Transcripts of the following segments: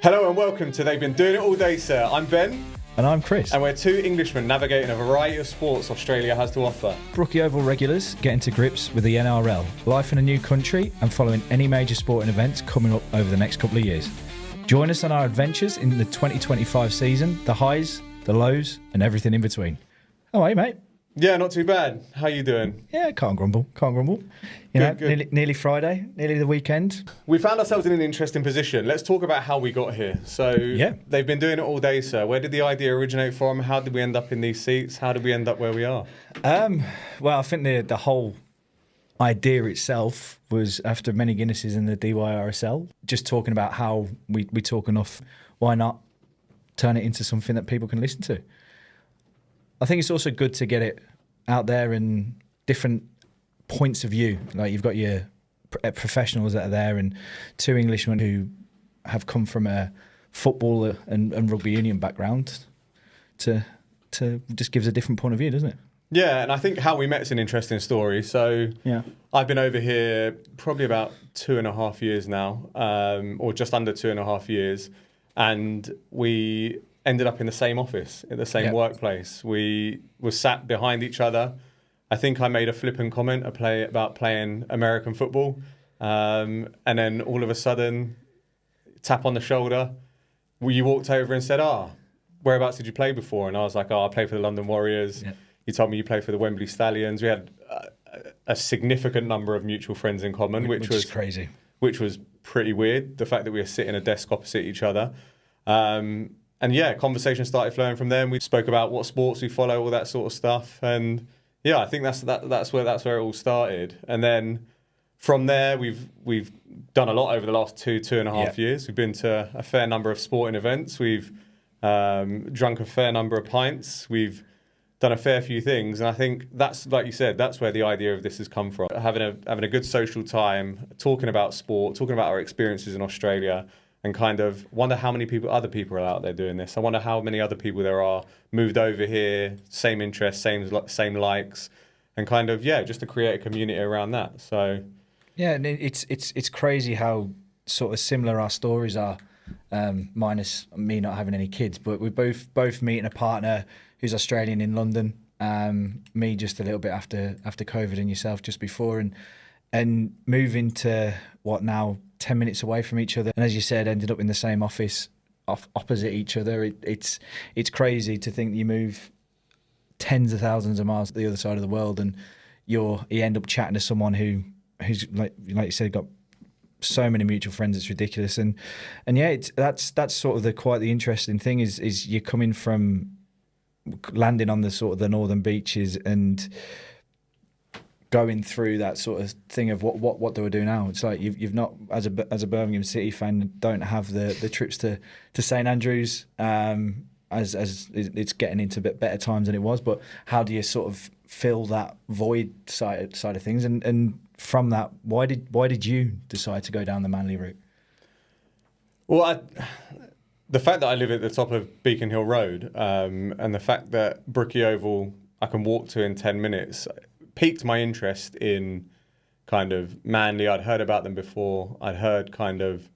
Hello and welcome to They've Been Doing It All Day, Sir. I'm Ben. And I'm Chris. And we're two Englishmen navigating a variety of sports Australia has to offer. Brookie Oval regulars getting to grips with the NRL, life in a new country, and following any major sporting events coming up over the next couple of years. Join us on our adventures in the 2025 season, the highs, the lows, and everything in between. How are you, mate? Yeah, not too bad. How you doing? Yeah, can't grumble. Good. Nearly Friday, nearly the weekend. We found ourselves in an interesting position. Let's talk about how we got here. So, They've been doing it all day, sir. Where did the idea originate from? How did we end up in these seats? How did we end up where we are? Well, I think the whole idea itself was after many Guinnesses in the DYRSL, just talking about how we talk enough. Why not turn it into something that people can listen to? I think it's also good to get it out there in different points of view. Like you've got your professionals that are there and two Englishmen who have come from a football and rugby union background to just gives a different point of view, doesn't it? Yeah, and I think how we met is an interesting story. So I've been over here probably about 2.5 years now, or just under 2.5 years, and we ended up in the same office, in the same workplace. We were sat behind each other. I think I made a flippant comment about playing American football. And then all of a sudden, tap on the shoulder, you walked over and said, whereabouts did you play before? And I was like, I played for the London Warriors. Yeah. You told me you played for the Wembley Stallions. We had a significant number of mutual friends in common, which was crazy. Which was pretty weird, the fact that we were sitting at a desk opposite each other. And conversation started flowing from there. And we spoke about what sports we follow, all that sort of stuff. And I think that's where it all started. And then from there, we've done a lot over the last 2.5 years. We've been to a fair number of sporting events. We've drunk a fair number of pints. We've done a fair few things. And I think that's, like you said, that's where the idea of this has come from. Having a good social time, talking about sport, talking about our experiences in Australia, and kind of wonder how many other people are out there doing this. I wonder how many other people there are moved over here, same interests, same likes, and kind of just to create a community around that. So and it's crazy how sort of similar our stories are, minus me not having any kids. But we both meeting a partner who's Australian in London. Me just a little bit after COVID, and yourself just before, and moving to what now 10 minutes away from each other, and as you said, ended up in the same office opposite each other. It's crazy to think that you move tens of thousands of miles to the other side of the world, and you end up chatting to someone who's like you said, got so many mutual friends. It's ridiculous, and that's sort of quite the interesting thing is you're coming from landing on the sort of the northern beaches and going through that sort of thing of what do I do now? It's like you've not, as a Birmingham City fan, don't have the trips to St Andrews, as it's getting into a bit better times than it was. But how do you sort of fill that void side of things? And from that, why did you decide to go down the Manly route? Well, the fact that I live at the top of Beacon Hill Road, and the fact that Brookie Oval I can walk to in 10 minutes. Piqued my interest in kind of Manly. I'd heard about them before. I'd heard kind of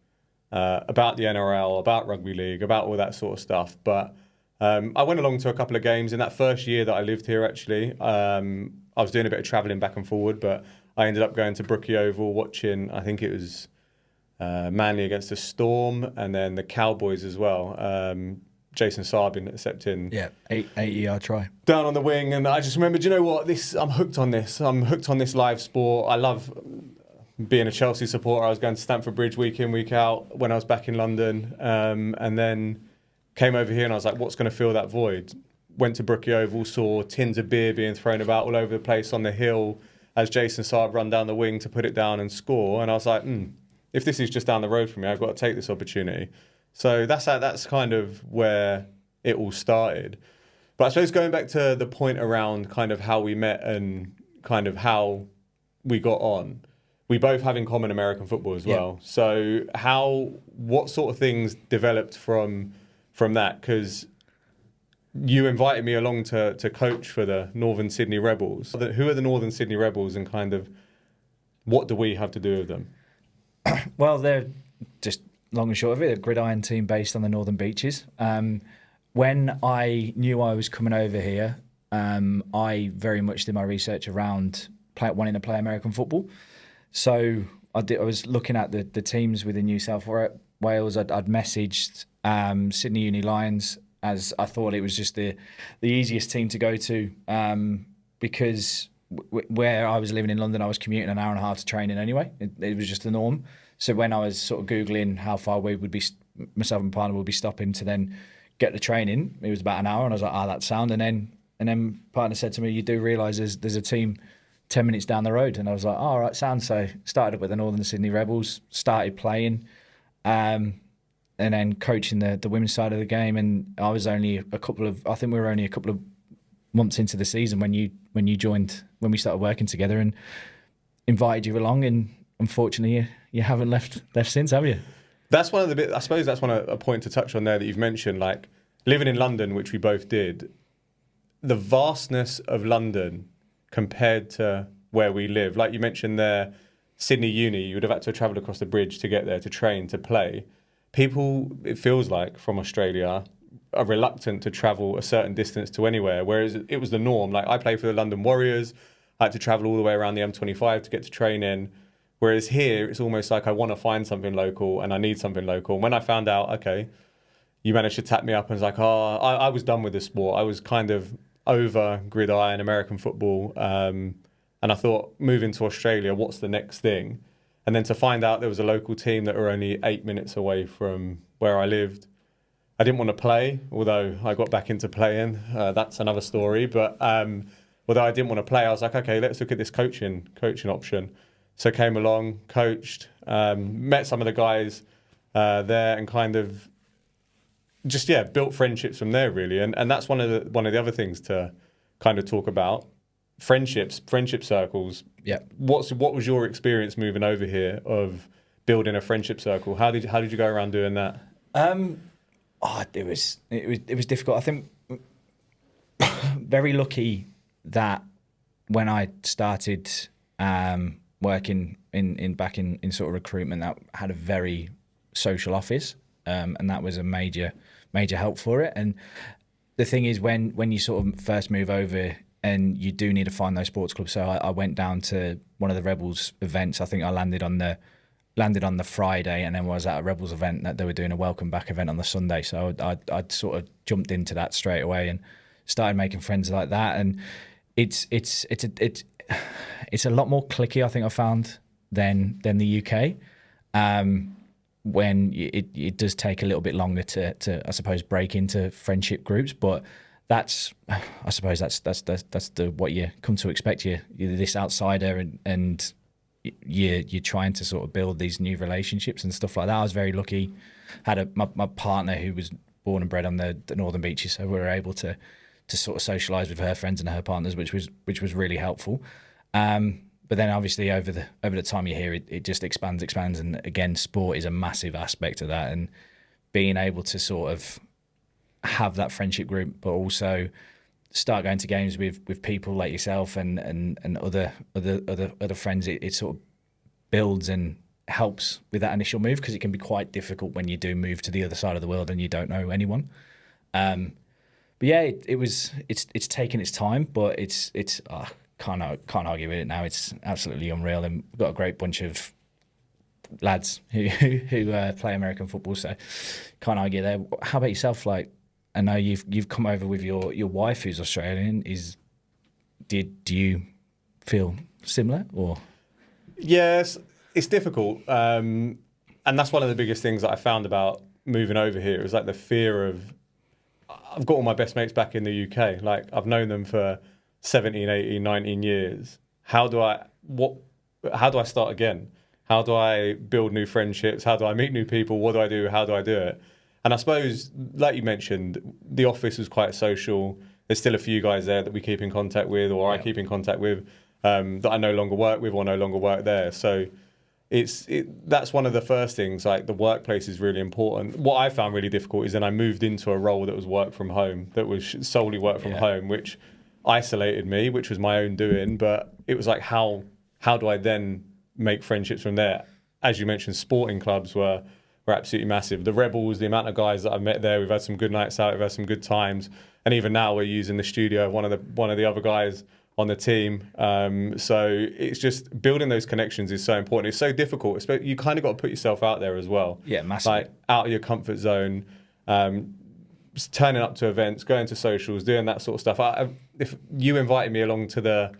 about the NRL, about rugby league, about all that sort of stuff. But I went along to a couple of games in that first year that I lived here, actually. I was doing a bit of travelling back and forward, but I ended up going to Brookie Oval, watching, I think it was Manly against the Storm, and then the Cowboys as well. Jason Saab intercepting. 8-yard try. Down on the wing, and I just remembered, you know what, I'm hooked on this. I'm hooked on this live sport. I love being a Chelsea supporter. I was going to Stamford Bridge week in, week out when I was back in London, and then came over here and I was like, what's going to fill that void? Went to Brookie Oval, saw tins of beer being thrown about all over the place on the hill as Jason Saab run down the wing to put it down and score, and I was like, if this is just down the road from me, I've got to take this opportunity. So that's kind of where it all started. But I suppose going back to the point around kind of how we met and kind of how we got on, we both have in common American football as well. So what sort of things developed from that? Because you invited me along to coach for the Northern Sydney Rebels. Who are the Northern Sydney Rebels, and kind of what do we have to do with them? Well, they're just long and short of it, a gridiron team based on the Northern Beaches. When I knew I was coming over here, I very much did my research around wanting to play American football. So I was looking at the teams within New South Wales. I'd messaged Sydney Uni Lions, as I thought it was just the easiest team to go to, because where I was living in London, I was commuting an hour and a half to training anyway. It was just the norm. So when I was sort of Googling how far we would be, myself and partner would be stopping to then get the training, it was about an hour, and I was like, that's sound. And then partner said to me, you do realise there's a team 10 minutes down the road. And I was like, all right, sound. So started up with the Northern Sydney Rebels, started playing, and then coaching the women's side of the game. And I was only I think we were only a couple of months into the season when you joined, when we started working together, and invited you along. And unfortunately, you haven't left since, have you? That's one of the bit. I suppose that's a point to touch on there that you've mentioned, like living in London, which we both did. The vastness of London compared to where we live. Like you mentioned there, Sydney Uni, you would have had to travel across the bridge to get there to train, to play. People, it feels like, from Australia are reluctant to travel a certain distance to anywhere, whereas it was the norm. Like I played for the London Warriors. I had to travel all the way around the M25 to get to training. Whereas here, it's almost like I want to find something local and I need something local. And when I found out, okay, you managed to tap me up and was like, I was done with the sport. I was kind of over gridiron, American football. And I thought, moving to Australia, what's the next thing? And then to find out there was a local team that were only 8 minutes away from where I lived. I didn't want to play, although I got back into playing. That's another story. But although I didn't want to play, I was like, okay, let's look at this coaching option. So came along, coached, met some of the guys there, and kind of just built friendships from there really. And that's one of the other things to kind of talk about. Friendship circles. Yeah. What was your experience moving over here of building a friendship circle? How did you go around doing that? It was difficult. I think very lucky that when I started working in sort of recruitment, that had a very social office, and that was a major help for it. And the thing is, when you sort of first move over, and you do need to find those sports clubs. So I went down to one of the Rebels events. I think I landed on the Friday, and then was at a Rebels event that they were doing a welcome back event on the Sunday. So I'd sort of jumped into that straight away and started making friends like that. And it's a lot more cliquey, I think I found, than the UK. When it does take a little bit longer to I suppose break into friendship groups, but that's what you come to expect. You're this outsider, and you're trying to sort of build these new relationships and stuff like that. I was very lucky. Had my partner who was born and bred on the Northern Beaches, so we were able to sort of socialise with her friends and her partners, which was really helpful. But then obviously over the time you're here, it just expands, and again, sport is a massive aspect of that, and being able to sort of have that friendship group, but also start going to games with people like yourself and other friends. It sort of builds and helps with that initial move, because it can be quite difficult when you do move to the other side of the world and you don't know anyone. But yeah, it's taken its time, but it's can't argue with it now. It's absolutely unreal, and we've got a great bunch of lads who play American football, so can't argue there. How about yourself? Like, I know you've come over with your wife who's Australian. Do you feel similar or? Yes, it's difficult, and that's one of the biggest things that I found about moving over here. Is like the fear of, I've got all my best mates back in the UK. Like, I've known them for 17, 18, 19 years. How do I start again? How do I build new friendships? How do I meet new people? What do I do? How do I do it? And I suppose, like you mentioned, the office was quite social. There's still a few guys there that we keep in contact with, or I keep in contact with, that I no longer work with or no longer work there. So that's one of the first things. Like, the workplace is really important. What I found really difficult is then I moved into a role that was work from home, that was solely work from home, which isolated me, which was my own doing. But it was like, how do I then make friendships from there? As you mentioned, sporting clubs were were absolutely massive. The Rebels, the amount of guys that I've met there, we've had some good nights out, we've had some good times, and even now we're using the studio. One of the other guys on the team. So it's just building those connections is so important. It's so difficult. You kind of got to put yourself out there as well. Yeah, massively. Like out of your comfort zone, just turning up to events, going to socials, doing that sort of stuff. If you invited me along to the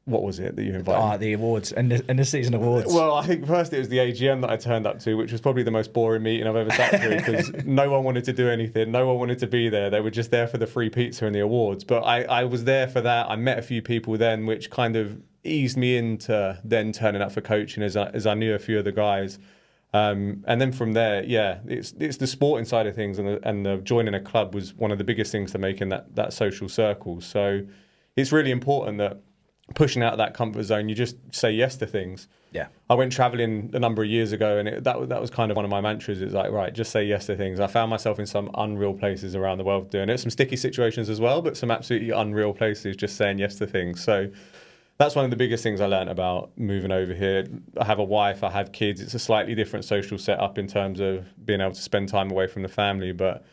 what was it that you invited? The awards and the season awards. Well, I think first it was the AGM that I turned up to, which was probably the most boring meeting I've ever sat through because no one wanted to do anything. No one wanted to be there. They were just there for the free pizza and the awards. But I was there for that. I met a few people then, which kind of eased me into then turning up for coaching as I knew a few of the guys. And then from there, yeah, it's the sporting side of things and the joining a club was one of the biggest things to making that social circle. So it's really important that pushing out of that comfort zone, you just say yes to things. Yeah. I went traveling a number of years ago, and that was kind of one of my mantras. It's like, right, just say yes to things. I found myself in some unreal places around the world doing it. Some sticky situations as well, but some absolutely unreal places just saying yes to things. So that's one of the biggest things I learned about moving over here. I have a wife, I have kids. It's a slightly different social setup in terms of being able to spend time away from the family. But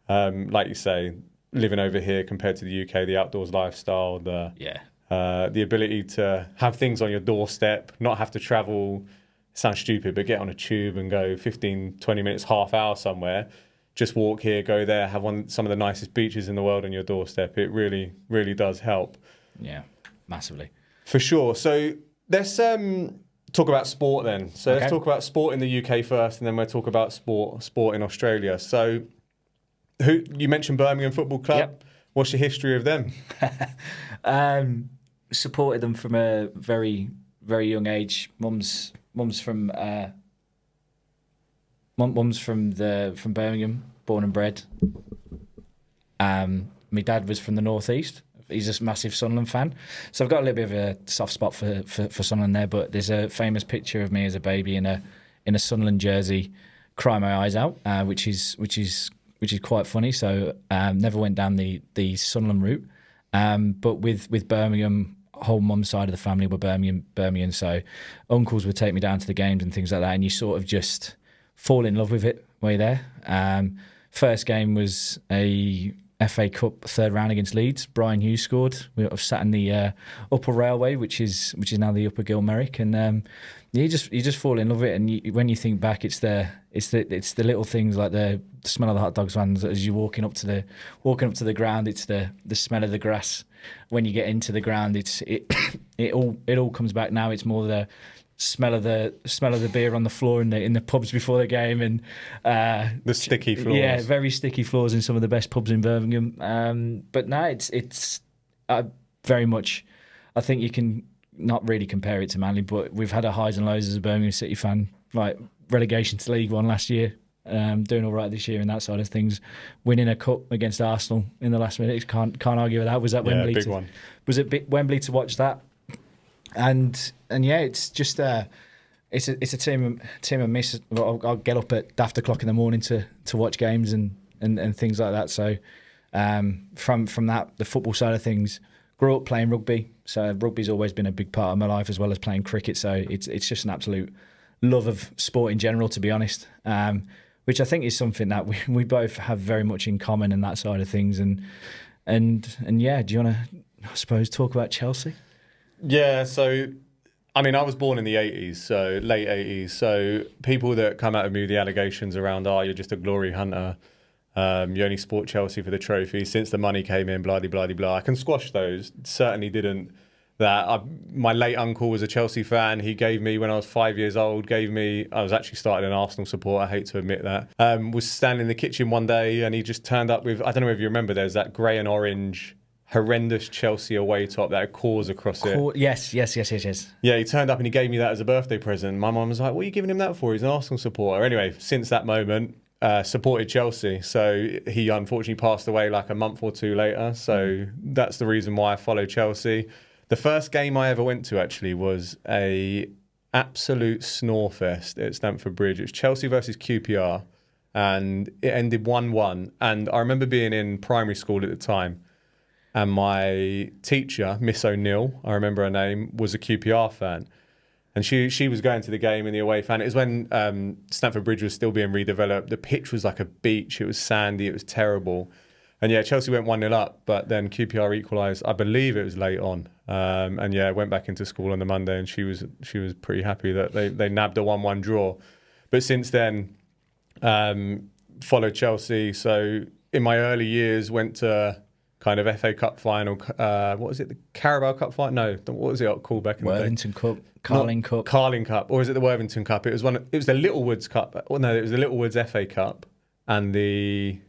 like you say, living over here compared to the UK, the outdoors lifestyle, the ability to have things on your doorstep, not have to travel, sounds stupid, but get on a tube and go 15, 20 minutes, half hour somewhere. Just walk here, go there, have some of the nicest beaches in the world on your doorstep. It really, really does help. Yeah, massively. For sure. So let's talk about sport then. So let's talk about sport in the UK first, and then we'll talk about sport in Australia. So you mentioned Birmingham Football Club. Yep. What's your history of them? Supported them from a very, very young age. Mum's from Birmingham, born and bred. My dad was from the northeast. He's a massive Sunderland fan, so I've got a little bit of a soft spot for Sunderland there. But there's a famous picture of me as a baby in a Sunderland jersey, crying my eyes out, which is quite funny. So never went down the Sunderland route, but with Birmingham, whole mum's side of the family were Birmingham. So uncles would take me down to the games and things like that, and you sort of just fall in love with it while you're there. First game was a FA Cup third round against Leeds. Brian Hughes scored. We sat in the upper railway, which is now the Upper Gilmerick, and you just fall in love with it. And when you think back, it's the little things like the smell of the hot dogs vans as you're walking up to the ground. It's the smell of the grass when you get into the ground. It all comes back now. It's more the smell of the beer on the floor in the pubs before the game, and the sticky floors. Yeah, very sticky floors in some of the best pubs in Birmingham. But no, it's very much. I think you can not really compare it to Manly, but we've had our highs and lows as a Birmingham City fan. Like relegation to League One last year, doing all right this year and that side of things. Winning a cup against Arsenal in the last minute, can't argue with that. Was that Wembley? Big one. Was it Wembley to watch that? And yeah, it's just it's a team of miss. I'll get up at daft o'clock in the morning to watch games and things like that. So from that, the football side of things, grew up playing rugby. So rugby's always been a big part of my life as well as playing cricket. So it's just an absolute love of sport in general, to be honest. Which I think is something that we both have very much in common in that side of things. And yeah, do you want to, I suppose, talk about Chelsea? Yeah, so, I mean, I was born in the 80s, so late 80s. So people that come out of me with the allegations around, you're just a glory hunter, you only support Chelsea for the trophy, since the money came in, blah, blah, blah, blah. I can squash those. Certainly didn't that. My late uncle was a Chelsea fan. He gave me, when I was 5 years old, I was actually started an Arsenal support, I hate to admit that. Was standing in the kitchen one day and he just turned up with, I don't know if you remember, there's that grey and orange horrendous Chelsea away top that had cores across it. Yes. Yeah, he turned up and he gave me that as a birthday present. My mum was like, what are you giving him that for? He's an Arsenal supporter. Anyway, since that moment, supported Chelsea. So he unfortunately passed away like a month or two later. So that's the reason why I follow Chelsea. The first game I ever went to actually was a absolute snore fest at Stamford Bridge. It was Chelsea versus QPR and it ended 1-1. And I remember being in primary school at the time. And my teacher, Miss O'Neill, I remember her name, was a QPR fan. And she was going to the game in the away fan. It was when Stamford Bridge was still being redeveloped. The pitch was like a beach. It was sandy. It was terrible. And yeah, Chelsea went 1-0 up, but then QPR equalised. I believe it was late on. And yeah, went back into school on the Monday, and she was pretty happy that they nabbed a 1-1 draw. But since then, followed Chelsea. So in my early years, went to kind of FA Cup final. What was it? The Carabao Cup final? No, what was it called back in the day? Worthington Cup, Carling Cup. Carling Cup, or is it the Worthington Cup? It was the Littlewoods Cup. Well, no, it was the Littlewoods FA Cup and the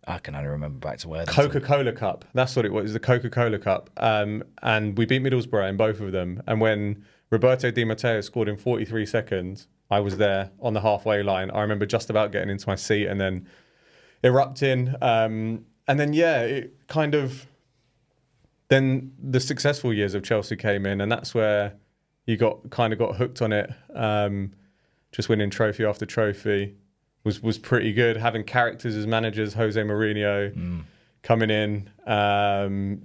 I can only remember back to Worthington. Coca-Cola Cup. That's what it was. The Coca-Cola Cup. And we beat Middlesbrough in both of them. And when Roberto Di Matteo scored in 43 seconds, I was there on the halfway line. I remember just about getting into my seat and then erupting. And then, yeah, it kind of... Then the successful years of Chelsea came in, and that's where you got hooked on it. Just winning trophy after trophy was pretty good. Having characters as managers, Jose Mourinho coming in.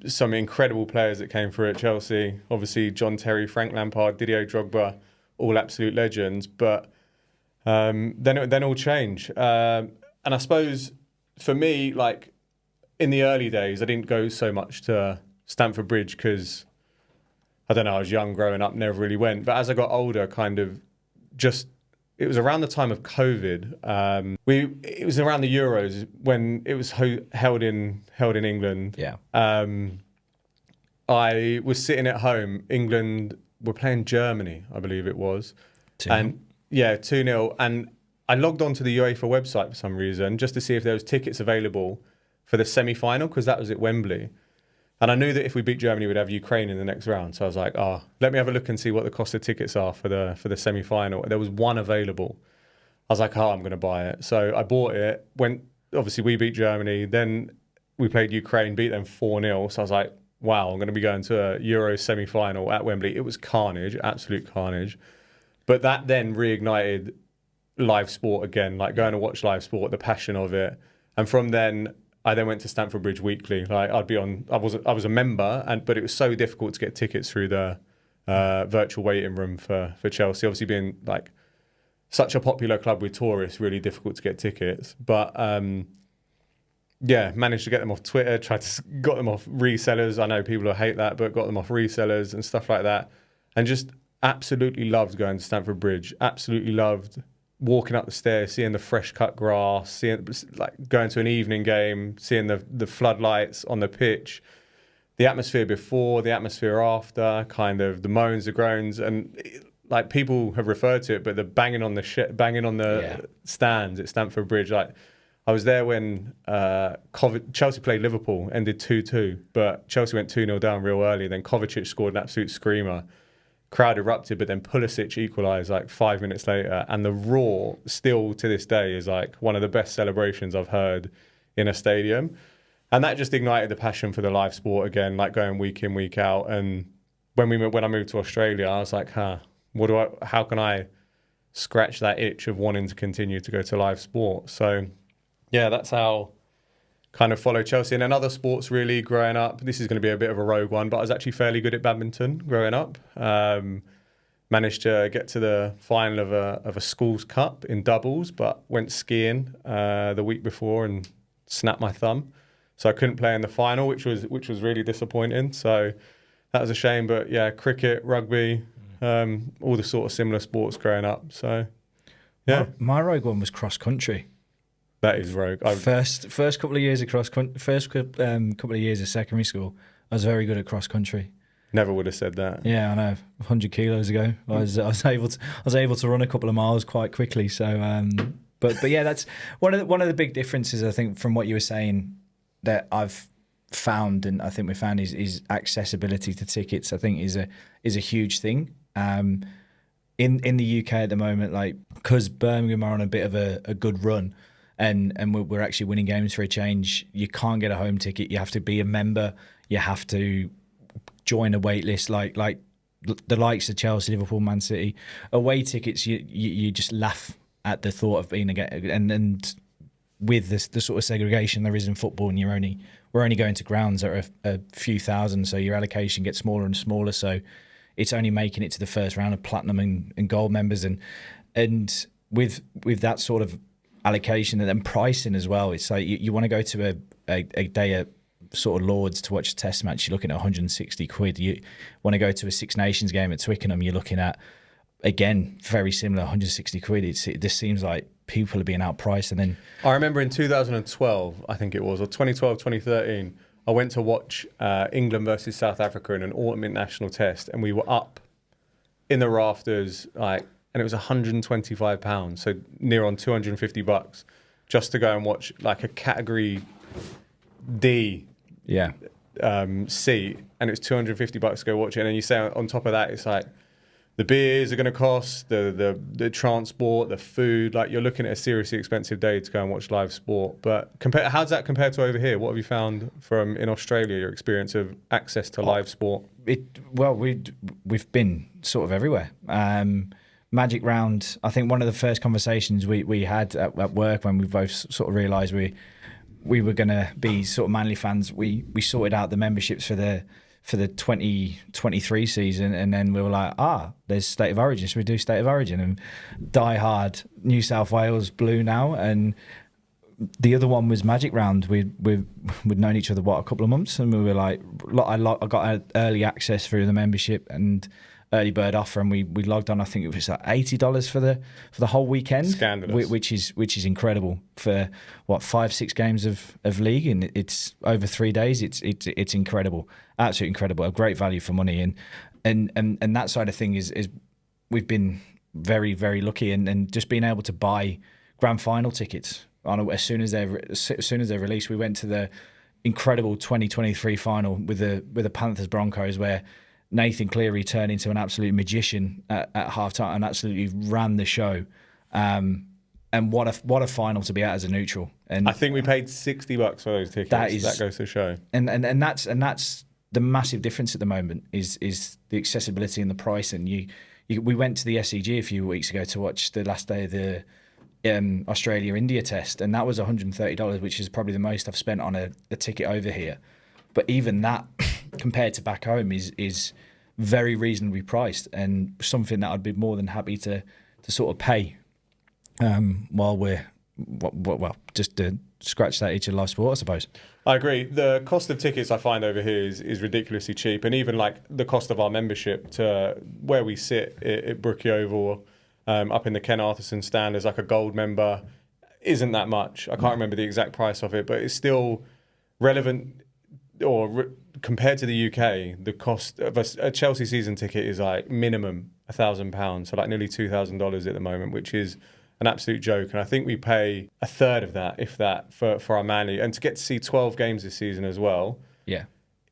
Some incredible players that came through at Chelsea. Obviously, John Terry, Frank Lampard, Didier Drogba, all absolute legends. But then it all changed. And I suppose for me, like in the early days, I didn't go so much to Stamford Bridge because, I don't know, I was young growing up, never really went. But as I got older, kind of just, it was around the time of COVID. It was around the Euros when it was held in England. Yeah. I was sitting at home. England were playing Germany, I believe it was. 2-0. And yeah, 2-0. And I logged onto the UEFA website for some reason just to see if there was tickets available for the semi-final, because that was at Wembley. And I knew that if we beat Germany, we'd have Ukraine in the next round. So I was like, let me have a look and see what the cost of tickets are for the semi-final. There was one available. I was like, I'm going to buy it. So I bought it. Obviously, we beat Germany. Then we played Ukraine, beat them 4-0. So I was like, wow, I'm going to be going to a Euro semi-final at Wembley. It was carnage, absolute carnage. But that then reignited live sport again, like going to watch live sport, the passion of it. And from then, I then went to Stamford Bridge weekly. Like I was a member, but it was so difficult to get tickets through the virtual waiting room for Chelsea. Obviously, being like such a popular club with tourists, really difficult to get tickets. But yeah, managed to get them off Twitter. Got them off resellers. I know people will hate that, but got them off resellers and stuff like that. And just absolutely loved going to Stamford Bridge. Absolutely loved walking up the stairs, seeing the fresh cut grass, seeing like going to an evening game, seeing the floodlights on the pitch, the atmosphere before, the atmosphere after, kind of the moans, the groans, and like people have referred to it, but the banging on the stands at Stamford Bridge. Like I was there when Chelsea played Liverpool, ended 2-2, but Chelsea went 2-0 down real early. Then Kovacic scored an absolute screamer. Crowd erupted, but then Pulisic equalised like 5 minutes later. And the roar, still to this day, is like one of the best celebrations I've heard in a stadium. And that just ignited the passion for the live sport again, like going week in, week out. And when I moved to Australia, I was like, how can I scratch that itch of wanting to continue to go to live sport? So yeah, that's how kind of follow Chelsea. And then other sports really growing up, this is going to be a bit of a rogue one, but I was actually fairly good at badminton growing up. Managed to get to the final of a schools cup in doubles, but went skiing the week before and snapped my thumb. So I couldn't play in the final, which was really disappointing. So that was a shame. But yeah, cricket, rugby, all the sort of similar sports growing up. So yeah. My rogue one was cross country. That is rogue. First couple of years of couple of years of secondary school, I was very good at cross country. Never would have said that. Yeah, I know. 100 kilos ago, I was able to run a couple of miles quite quickly. So, but yeah, that's one of the big differences I think from what you were saying that I've found, and I think we found is accessibility to tickets. I think is a huge thing. In the UK at the moment, like because Birmingham are on a bit of a good run. And we're actually winning games for a change. You can't get a home ticket. You have to be a member. You have to join a wait list like the likes of Chelsea, Liverpool, Man City. Away tickets, you just laugh at the thought of being and with the sort of segregation there is in football, and we're only going to grounds that are a few thousand, so your allocation gets smaller and smaller. So it's only making it to the first round of platinum and gold members, and with that sort of allocation and then pricing as well, it's like you want to go to a day at sort of Lords to watch a test match, you're looking at 160 quid. You want to go to a Six Nations game at Twickenham, you're looking at, again, very similar, 160 quid. It just seems like people are being outpriced. And then I remember in 2012, I think it was, or 2012, 2013, I went to watch England versus South Africa in an autumn international test, and we were up in the rafters, and it was £125, so near on $250, just to go and watch like a category D seat, and it's $250 to go watch it. And then you say on top of that, it's like the beers are going to cost, the transport, the food. Like, you're looking at a seriously expensive day to go and watch live sport. But how does that compare to over here? What have you found from in Australia? Your experience of access to live sport? We've been sort of everywhere. Magic Round, I think one of the first conversations we had at work when we both sort of realised we were going to be sort of Manly fans, we sorted out the memberships for the 2023 season, and then we were like, there's State of Origin, so we do State of Origin, and Die Hard New South Wales Blue now, and the other one was Magic Round. We'd known each other a couple of months, and we were like, I got early access through the membership and early bird offer, and we logged on. I think it was like $80 for the whole weekend. Scandalous. Which is incredible for 5-6 games of league, and it's over 3 days. It's incredible, absolutely incredible. A great value for money, and that side of thing is we've been very, very lucky, and just being able to buy grand final tickets as soon as they're released. We went to the incredible 2023 final with the Panthers Broncos, where Nathan Cleary turned into an absolute magician at halftime and absolutely ran the show. And what a final to be at as a neutral. And I think we paid $60 for those tickets. That goes to show. And that's the massive difference at the moment is the accessibility and the price. And we went to the SCG a few weeks ago to watch the last day of the Australia-India test, and that was $130, which is probably the most I've spent on a ticket over here. But even that, compared to back home, is very reasonably priced, and something that I'd be more than happy to sort of pay while we're just to scratch that itch of live sport, I suppose. I agree. The cost of tickets I find over here is ridiculously cheap, and even like the cost of our membership to where we sit at Brookie Oval, up in the Ken Arthurson stand as like a gold member, isn't that much. I can't remember the exact price of it, but it's still relevant. Compared to the UK, the cost of a Chelsea season ticket is like minimum £1,000, so like nearly $2,000 at the moment, which is an absolute joke. And I think we pay a third of that, if that, for our Manly. And to get to see 12 games this season as well,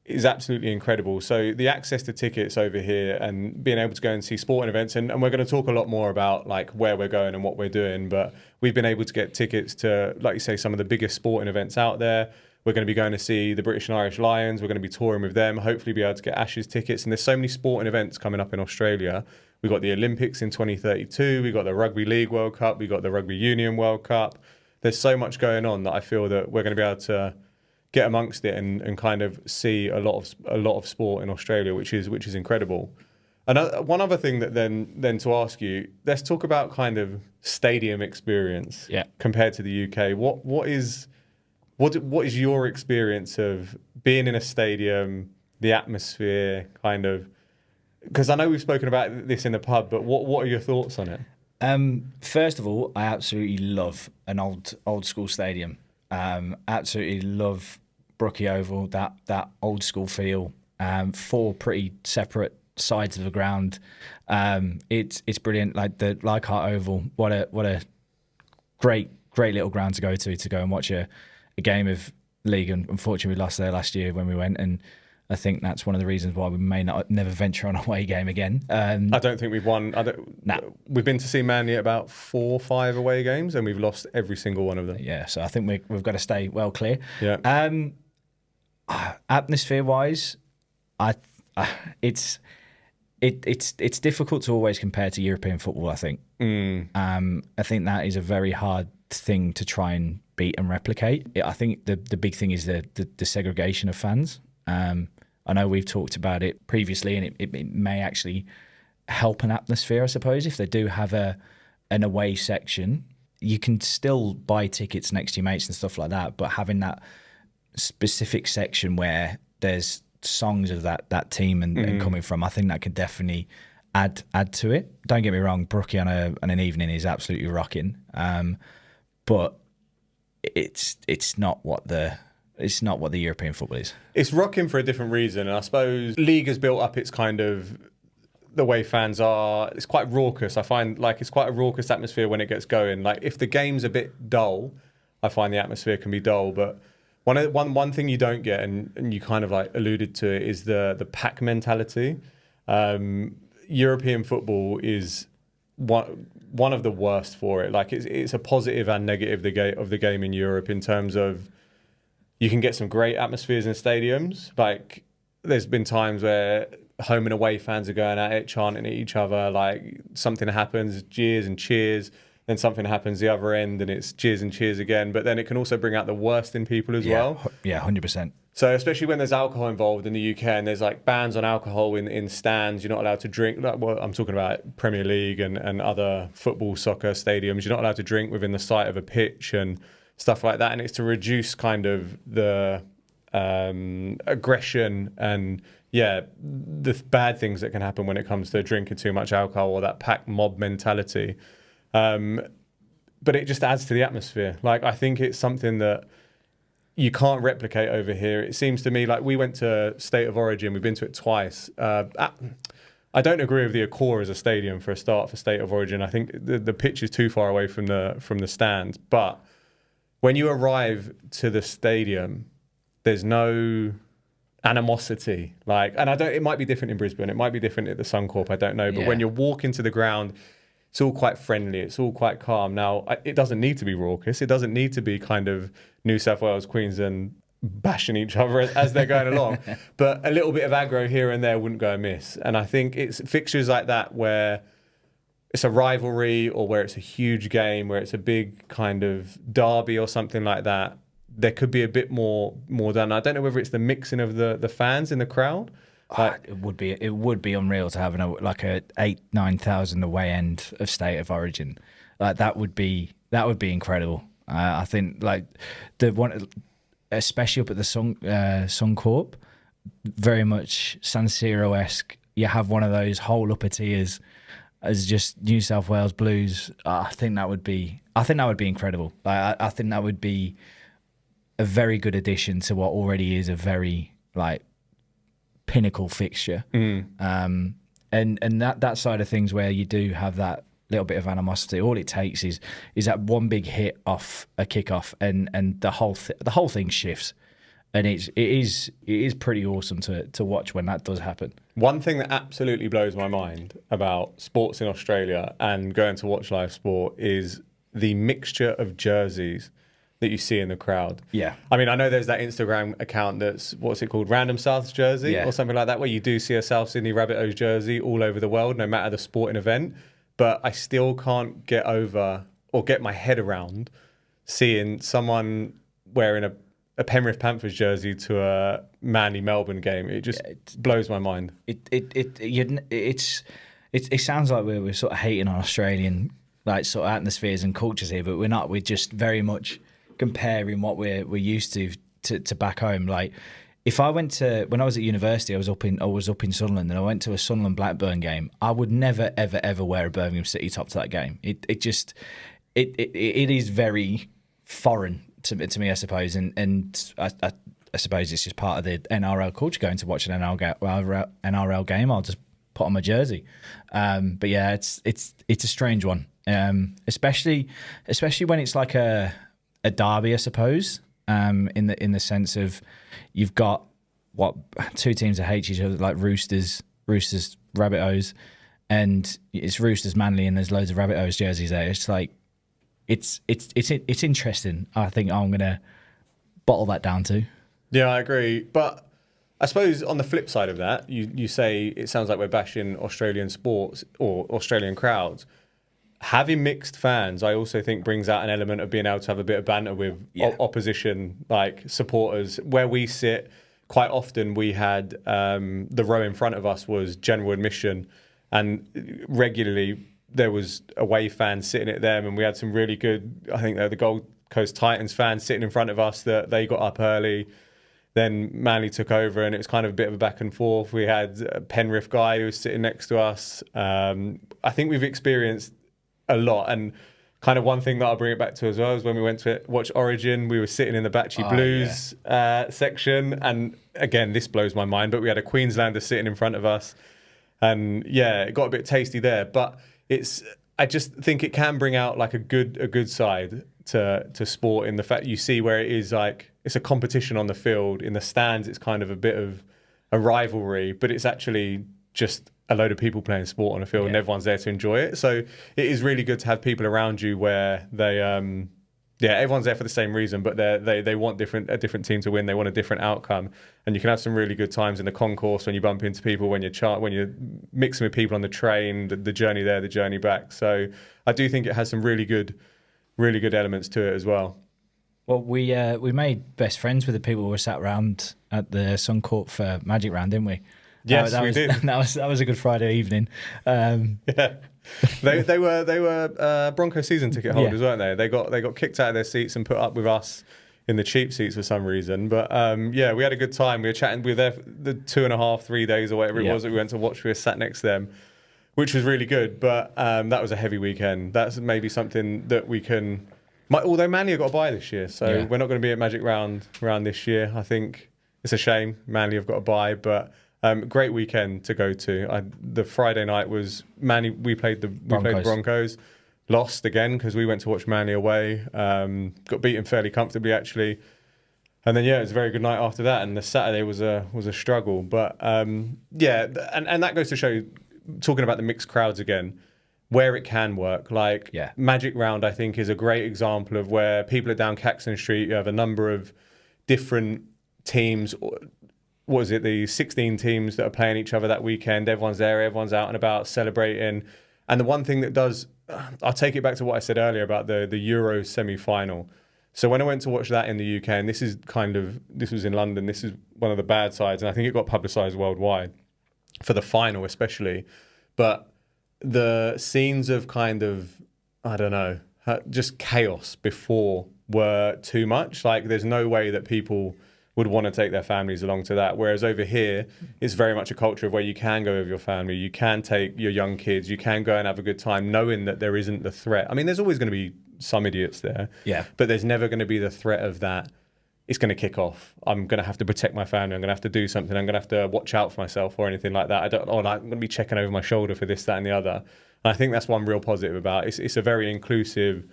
is absolutely incredible. So the access to tickets over here and being able to go and see sporting events, and we're going to talk a lot more about like where we're going and what we're doing, but we've been able to get tickets to, like you say, some of the biggest sporting events out there. We're going to be going to see the British and Irish Lions. We're going to be touring with them, hopefully be able to get Ashes tickets. And there's so many sporting events coming up in Australia. We've got the Olympics in 2032. We've got the Rugby League World Cup. We've got the Rugby Union World Cup. There's so much going on that I feel that we're going to be able to get amongst it and kind of see a lot of sport in Australia, which is incredible. And one other thing that then to ask you, let's talk about kind of stadium experience compared to the UK. What is your experience of being in a stadium, the atmosphere, kind of? Because I know we've spoken about this in the pub, but what are your thoughts on it? First of all, I absolutely love an old school stadium. Absolutely love Brookie Oval, that old school feel. 4 pretty separate sides of the ground. It's brilliant. Like the Leichhardt Oval, what a great little ground to go and watch a game of league, and unfortunately we lost there last year when we went, and I think that's one of the reasons why we may never venture on a away game again. I don't think we've won. We've been to see Manly at about 4 or 5 away games, and we've lost every single one of them. Yeah, so I think we've got to stay well clear. Yeah. Atmosphere wise, it's difficult to always compare to European football, I think. I think that is a very hard thing to try and beat and replicate. I think the big thing is the segregation of fans. I know we've talked about it previously, and it may actually help an atmosphere, I suppose, if they do have an away section. You can still buy tickets next to your mates and stuff like that, but having that specific section where there's songs of that team and coming from, I think that could definitely add to it. Don't get me wrong, Brookie on an evening is absolutely rocking, but it's not what the European football is. It's rocking for a different reason, and I suppose league has built up its kind of the way fans are. It's quite raucous. I find like it's quite a raucous atmosphere when it gets going. Like if the game's a bit dull, I find the atmosphere can be dull. But one thing you don't get, and you kind of like alluded to it, is the pack mentality. European football is one of the worst for it. Like it's a positive and negative of the game in Europe in terms of you can get some great atmospheres in stadiums. Like there's been times where home and away fans are going at it, chanting at each other. Like something happens, jeers and cheers. Then something happens the other end, and it's cheers and cheers again. But then it can also bring out the worst in people as well. Yeah, 100%. So especially when there's alcohol involved in the UK, and there's like bans on alcohol in stands, you're not allowed to drink. Like, well, I'm talking about Premier League and other football, soccer stadiums. You're not allowed to drink within the sight of a pitch and stuff like that. And it's to reduce kind of the aggression and the bad things that can happen when it comes to drinking too much alcohol or that pack mob mentality. But it just adds to the atmosphere. Like I think it's something that you can't replicate over here. It seems to me like we went to State of Origin. We've been to it twice. I don't agree with the Accor as a stadium for a start for State of Origin. I think the pitch is too far away from the stands. But when you arrive to the stadium, there's no animosity. Like, and it might be different in Brisbane. It might be different at the Suncorp. I don't know. But when you walk into the ground, it's all quite friendly. It's all quite calm. Now, it doesn't need to be raucous. It doesn't need to be kind of New South Wales, Queensland bashing each other as they're going along. But a little bit of aggro here and there wouldn't go amiss. And I think it's fixtures like that where it's a rivalry or where it's a huge game, where it's a big kind of derby or something like that, there could be a bit more done. I don't know whether it's the mixing of the fans in the crowd. Like, it would be unreal to have a 8,000-9,000 away end of State of Origin. Like that would be incredible. I think like the one, especially up at the Suncorp, very much San Siro-esque. You have one of those whole upper tiers as just New South Wales Blues. I think that would be incredible. Like I think that would be a very good addition to what already is a very like pinnacle fixture. And that side of things where you do have that little bit of animosity, all it takes is that one big hit off a kickoff and the whole thing shifts, and it is pretty awesome to watch when that does happen. One thing that absolutely blows my mind about sports in Australia and going to watch live sport is the mixture of jerseys that you see in the crowd. Yeah. I mean, I know there's that Instagram account that's, what's it called? Random Souths jersey or something like that, where you do see a South Sydney Rabbitohs jersey all over the world, no matter the sporting event. But I still can't get over or get my head around seeing someone wearing a Penrith Panthers jersey to a Manly Melbourne game. It just blows my mind. It sounds like we're sort of hating on Australian like sort of atmospheres and cultures here, but we're not. We're just very much comparing what we're used to back home. Like if I went to, when I was at university, I was up in Sunderland, and I went to a Sunderland Blackburn game, I would never ever wear a Birmingham City top to that game. It is very foreign to me, I suppose, and I suppose it's just part of the NRL culture. Going to watch an NRL game, I'll just put on my jersey. But yeah, it's a strange one, especially when it's like a derby, I suppose. In the sense of you've got two teams that hate each other, like Roosters, Rabbitohs, and it's Roosters, Manly, and there's loads of Rabbitohs jerseys there. It's like it's interesting. I think I'm gonna bottle that down too. Yeah, I agree. But I suppose on the flip side of that, you say it sounds like we're bashing Australian sports or Australian crowds. Having mixed fans, I also think brings out an element of being able to have a bit of banter with opposition, like supporters. Where we sit, quite often we had the row in front of us was general admission, and regularly there was away fans sitting at them, and we had some really good, I think they're the Gold Coast Titans fans sitting in front of us that they got up early. Then Manly took over, and it was kind of a bit of a back and forth. We had a Penrith guy who was sitting next to us. I think we've experienced a lot. And kind of one thing that I'll bring it back to as well is when we went to watch Origin, we were sitting in the Batchy Blues section. And again, this blows my mind, but we had a Queenslander sitting in front of us. And yeah, it got a bit tasty there. But I just think it can bring out like a good side to sport, in the fact you see where it is like it's a competition on the field. In the stands, it's kind of a bit of a rivalry, but it's actually just a load of people playing sport on a field, and everyone's there to enjoy it. So it is really good to have people around you where they, everyone's there for the same reason, but they want a different team to win. They want a different outcome, and you can have some really good times in the concourse when you bump into people, when you're mixing with people on the train, the journey there, the journey back. So I do think it has some really good elements to it as well. Well, we made best friends with the people who were sat around at the Suncorp for Magic Round, didn't we? Yes, we did. That was a good Friday evening. Yeah, they were Bronco season ticket holders, weren't they? They got kicked out of their seats and put up with us in the cheap seats for some reason. But we had a good time. We were chatting. We were there for the 2.5, 3 days or whatever it was that we went to watch. We were sat next to them, which was really good. But that was a heavy weekend. That's maybe something that we can. Although Manly have got a bye this year, so we're not going to be at Magic Round this year. I think it's a shame Manly have got a bye, but great weekend to go to. The Friday night was Manly. We played the Broncos, lost again because we went to watch Manly away. Got beaten fairly comfortably actually, and then it was a very good night after that. And the Saturday was a struggle, but and that goes to show you, talking about the mixed crowds again, where it can work. Magic Round, I think, is a great example of where people are down Caxton Street. You have a number of different teams. What is it? The 16 teams that are playing each other that weekend. Everyone's there. Everyone's out and about celebrating. And the one thing that does, I'll take it back to what I said earlier about the Euro semi-final. So when I went to watch that in the UK, and this was in London, this is one of the bad sides, and I think it got publicised worldwide for the final especially. But the scenes of kind of, I don't know, just chaos before were too much. Like, there's no way that people would want to take their families along to that. Whereas over here, it's very much a culture of where you can go with your family, you can take your young kids, you can go and have a good time knowing that there isn't the threat. I mean, there's always going to be some idiots there, but there's never going to be the threat of that. It's going to kick off. I'm going to have to protect my family. I'm going to have to do something. I'm going to have to watch out for myself or anything like that. I'm going to be checking over my shoulder for this, that, and the other. And I think that's one real positive about it. It's a very inclusive.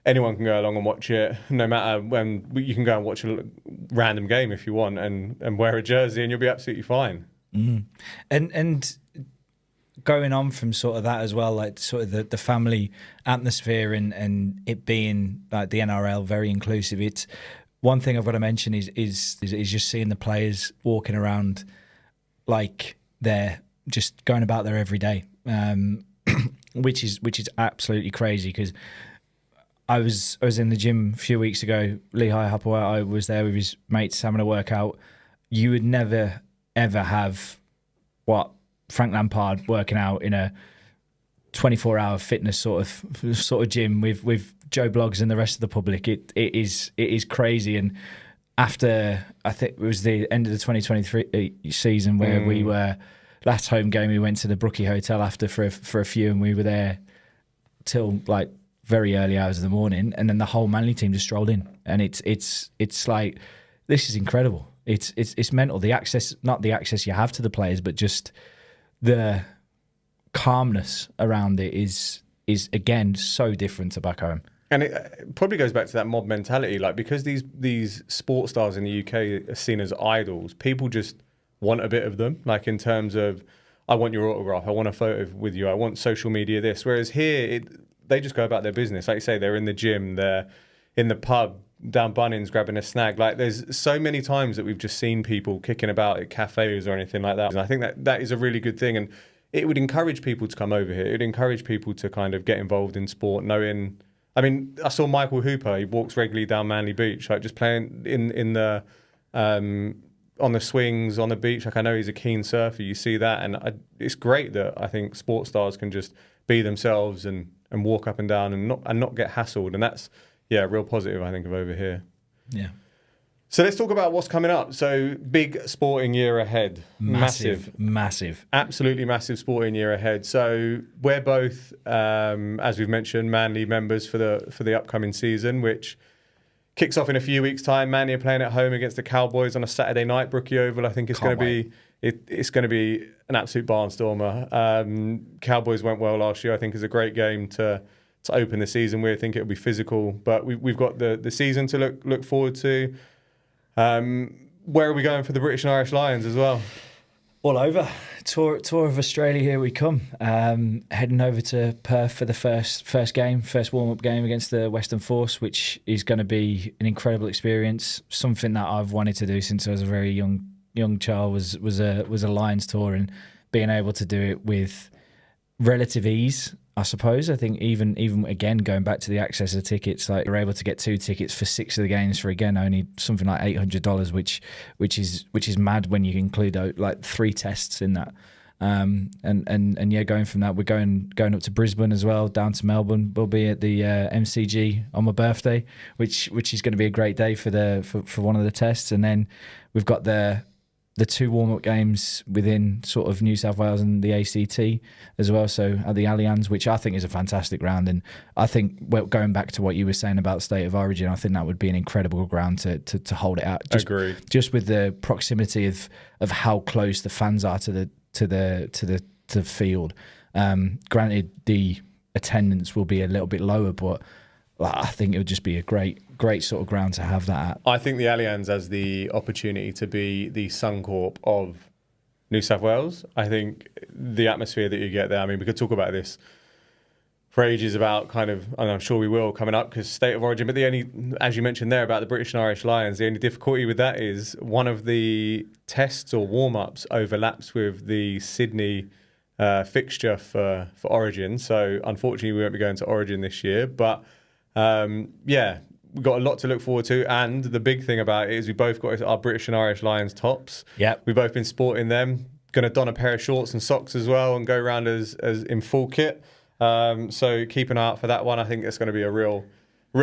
Anyone can go along and watch it, no matter when. You can go and watch a random game if you want, and wear a jersey, and you'll be absolutely fine. Mm. And going on from sort of that as well, like sort of the family atmosphere and it being like the NRL very inclusive. It's one thing I've got to mention is just seeing the players walking around like they're just going about their everyday, which is absolutely crazy. Because I was in the gym a few weeks ago. Lehigh Hupper, I was there with his mates having a workout. You would never ever have what Frank Lampard working out in a 24-hour fitness sort of gym with Joe Bloggs and the rest of the public. It is crazy. And after, I think it was the end of the 2023 season where we were, last home game, we went to the Brookie Hotel after for a few, and we were there till like very early hours of the morning, and then the whole Manly team just strolled in, and it's like, this is incredible. It's mental. The access, not the access you have to the players, but just the calmness around it is again so different to back home. And it probably goes back to that mob mentality, like, because these sports stars in the UK are seen as idols, people just want a bit of them, like in terms of, I want your autograph, I want a photo with you, I want social media this. Whereas here, they just go about their business. Like you say, they're in the gym, they're in the pub, down Bunnings, grabbing a snag. Like, there's so many times that we've just seen people kicking about at cafes or anything like that. And I think that is a really good thing. And it would encourage people to come over here. It would encourage people to kind of get involved in sport, knowing... I mean, I saw Michael Hooper. He walks regularly down Manly Beach, like just playing in the on the swings, on the beach. Like, I know he's a keen surfer. You see that, and it's great that I think sports stars can just be themselves and walk up and down and not get hassled. And that's a real positive, I think, of over here. Yeah. So let's talk about what's coming up. So big sporting year ahead. Massive. Absolutely massive sporting year ahead. So we're both, as we've mentioned, Manly members for the upcoming season, which kicks off in a few weeks' time. Manly are playing at home against the Cowboys on a Saturday night, Brookie Oval. I think it's going to be it's going to be an absolute barnstormer. Cowboys went well last year. I think it's a great game to open the season. We think it'll be physical, but we've got the season to look forward to. Where are we going for the British and Irish Lions as well? All over. Tour of Australia, here we come. Heading over to Perth for the first warm-up game against the Western Force, which is going to be an incredible experience. Something that I've wanted to do since I was a very young child was a Lions tour, and being able to do it with relative ease, I suppose. I think even again, going back to the access of tickets, like we're able to get 2 tickets for 6 of the games for, again, only something like $800, which is mad when you include like 3 tests in that. And going from that, we're going up to Brisbane as well, down to Melbourne. We'll be at the MCG on my birthday, which is going to be a great day for one of the tests. And then we've got the 2 warm-up games within sort of New South Wales and the ACT as well, so at the Allianz, which I think is a fantastic ground. And I think, well, going back to what you were saying about State of Origin, I think that would be an incredible ground to hold it out. Agreed. Just with the proximity of how close the fans are to the field. Granted, the attendance will be a little bit lower, but I think it would just be a great sort of ground to have that at. I think the Allianz has the opportunity to be the Suncorp of New South Wales. I think the atmosphere that you get there, I mean, we could talk about this for ages about kind of, and I'm sure we will coming up, because State of Origin, but the only, as you mentioned there about the British and Irish Lions, the only difficulty with that is one of the tests or warm-ups overlaps with the Sydney fixture for Origin. So unfortunately we won't be going to Origin this year, but we've got a lot to look forward to, and the big thing about it is we both got our British and Irish Lions tops. Yeah, we've both been sporting them. Going to don a pair of shorts and socks as well, and go around as in full kit. So keep an eye out for that one. I think it's going to be a real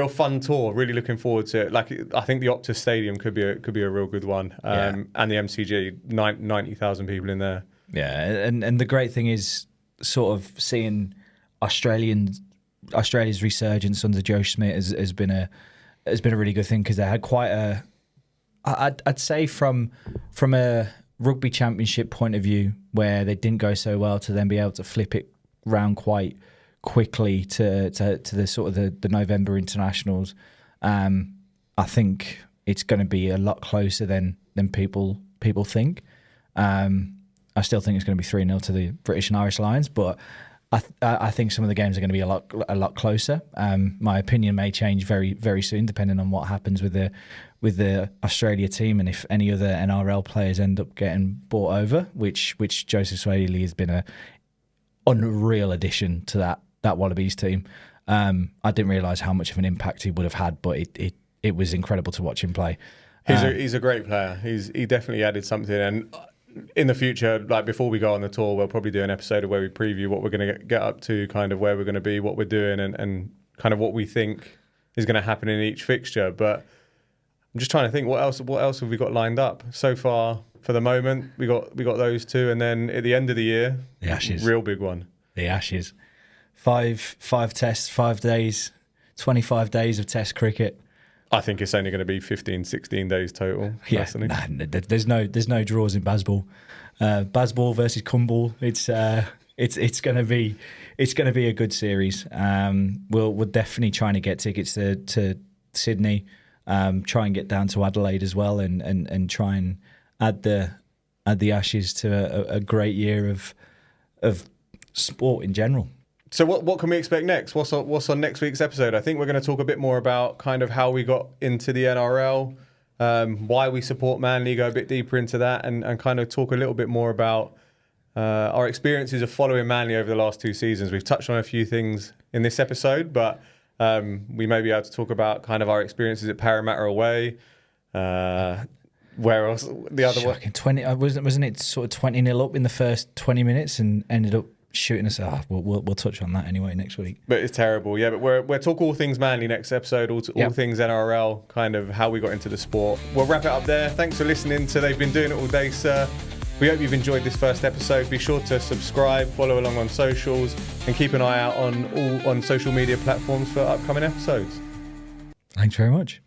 fun tour. Really looking forward to it. Like, I think the Optus Stadium could be a real good one. And the MCG, 90,000 people in there. Yeah, and the great thing is sort of seeing Australia's resurgence under Joe Schmidt has been a really good thing, because they had quite a, I'd say from a rugby championship point of view, where they didn't go so well, to then be able to flip it round quite quickly to the sort of the November internationals. I think it's going to be a lot closer than people think. I still think it's going to be 3-0 to the British and Irish Lions, but I think some of the games are going to be a lot closer. My opinion may change very, very soon, depending on what happens with the Australia team, and if any other NRL players end up getting bought over, which Joseph Swaley has been a unreal addition to that Wallabies team. I didn't realise how much of an impact he would have had, but it was incredible to watch him play. He's a great player. He definitely added something, and in the future, like before we go on the tour, we'll probably do an episode of where we preview what we're going to get up to, kind of where we're going to be, what we're doing, and kind of what we think is going to happen in each fixture. But I'm just trying to think, what else have we got lined up so far? For the moment, we got those 2, and then at the end of the year, the Ashes, real big one. The Ashes, 5 tests, 5 days, 25 days of Test cricket. I think it's only going to be 15, 16 days total. Yeah, there's no draws in Bazball. Bazball versus Kumball. It's going to be a good series. We're definitely trying to get tickets to Sydney. Try and get down to Adelaide as well, and try and add the Ashes to a great year of sport in general. So what can we expect next? What's on next week's episode? I think we're going to talk a bit more about kind of how we got into the NRL, why we support Manly, go a bit deeper into that, and kind of talk a little bit more about our experiences of following Manly over the last 2 seasons. We've touched on a few things in this episode, but we may be able to talk about kind of our experiences at Parramatta away, Where else? The other one. Shocking. 20 wasn't it sort of 20-0 up in the first 20 minutes and ended up shooting us off. We'll touch on that anyway next week. But it's terrible. Yeah, but we're talk all things Manly next episode, all things NRL, kind of how we got into the sport. We'll wrap it up there. Thanks for listening to They've Been Doing It All Day, Sir. We hope you've enjoyed this first episode. Be sure to subscribe, follow along on socials, and keep an eye out on social media platforms for upcoming episodes. Thanks very much.